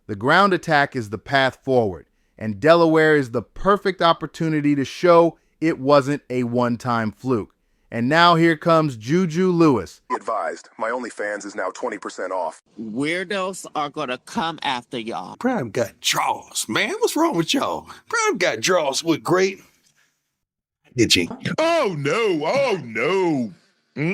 The ground attack is the path forward, and Delaware is the perfect opportunity to show it wasn't a one-time fluke. And now here comes JuJu Lewis. Be advised, my OnlyFans is now 20% off. Weirdos are gonna come after y'all. Prime got draws, man. What's wrong with y'all? Prime got draws with great. Did you? Oh no. I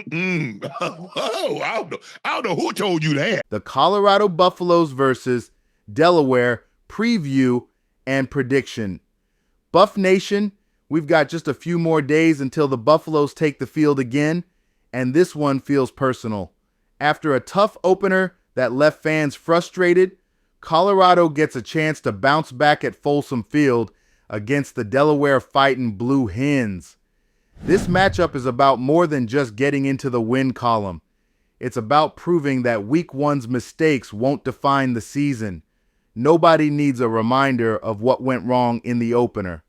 don't know who told you that. The Colorado Buffaloes versus Delaware preview and prediction. Buff Nation, we've got just a few more days until the Buffaloes take the field again, and this one feels personal. After a tough opener that left fans frustrated, Colorado gets a chance to bounce back at Folsom Field against the Delaware fighting Blue Hens. This matchup is about more than just getting into the win column. It's about proving that Week 1's mistakes won't define the season. Nobody needs a reminder of what went wrong in the opener.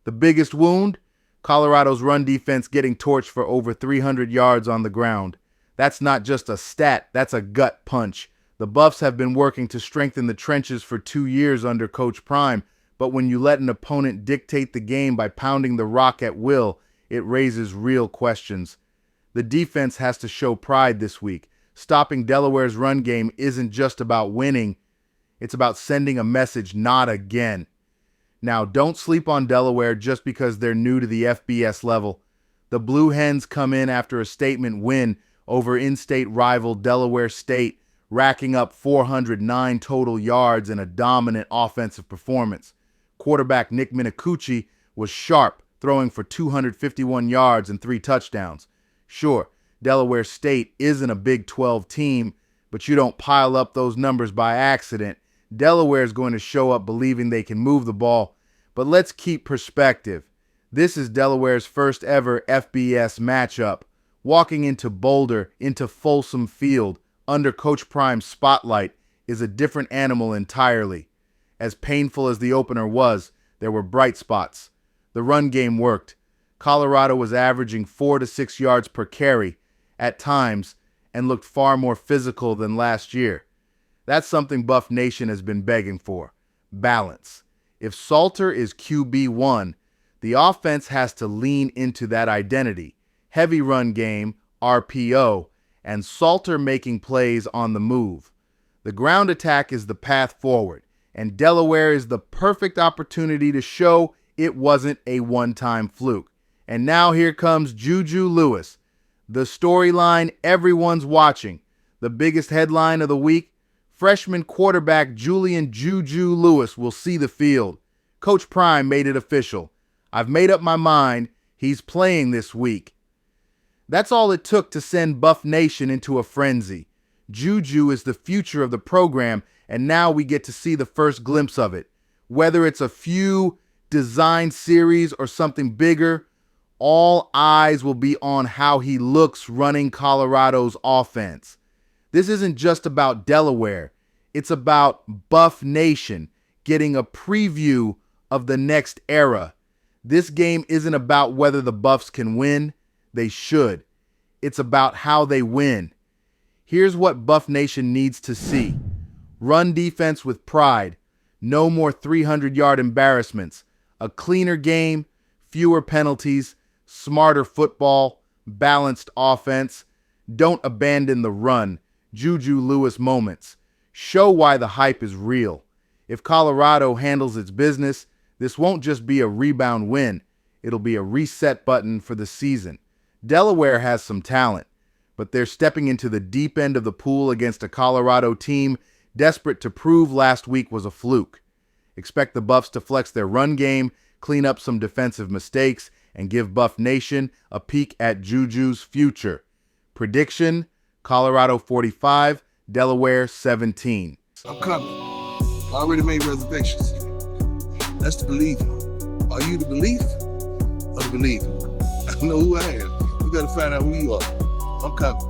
The biggest wound? Colorado's run defense getting torched for over 300 yards on the ground. That's not just a stat, that's a gut punch. The Buffs have been working to strengthen the trenches for 2 years under Coach Prime, but when you let an opponent dictate the game by pounding the rock at will, it raises real questions. The defense has to show pride this week. Stopping Delaware's run game isn't just about winning, it's about sending a message, not again. Now, don't sleep on Delaware just because they're new to the FBS level. The Blue Hens come in after a statement win over in-state rival Delaware State, racking up 409 total yards and a dominant offensive performance. Quarterback Nick Minicucci was sharp, throwing for 251 yards and 3 touchdowns. Sure, Delaware State isn't a Big 12 team, but you don't pile up those numbers by accident. Delaware is going to show up believing they can move the ball, but let's keep perspective. This is Delaware's first ever FBS matchup. Walking into Boulder, into Folsom Field, under Coach Prime's spotlight, is a different animal entirely. As painful as the opener was, there were bright spots. The run game worked. Colorado was averaging 4 to 6 yards per carry at times and looked far more physical than last year. That's something Buff Nation has been begging for. Balance. If Salter is QB1, the offense has to lean into that identity. Heavy run game, RPO, and Salter making plays on the move. The ground attack is the path forward, and Delaware is the perfect opportunity to show it wasn't a one-time fluke. And now here comes JuJu Lewis. The storyline everyone's watching. The biggest headline of the week: freshman quarterback Julian JuJu Lewis will see the field. Coach Prime made it official. I've made up my mind. He's playing this week. That's all it took to send Buff Nation into a frenzy. JuJu is the future of the program, and now we get to see the first glimpse of it. Whether it's a few design series or something bigger, all eyes will be on how he looks running Colorado's offense. This isn't just about Delaware. It's about Buff Nation getting a preview of the next era. This game isn't about whether the Buffs can win. They should. It's about how they win. Here's what Buff Nation needs to see. Run defense with pride. No more 300-yard embarrassments. A cleaner game, fewer penalties, smarter football, balanced offense. Don't abandon the run. JuJu Lewis moments. Show why the hype is real. If Colorado handles its business, this won't just be a rebound win. It'll be a reset button for the season. Delaware has some talent, but they're stepping into the deep end of the pool against a Colorado team desperate to prove last week was a fluke. Expect the Buffs to flex their run game, clean up some defensive mistakes, and give Buff Nation a peek at JuJu's future. Prediction: Colorado 45, Delaware 17. I'm coming. Already made reservations. That's the believer. Are you the believer or the believer? I know who I am. We gotta find out who you are. I'm coming.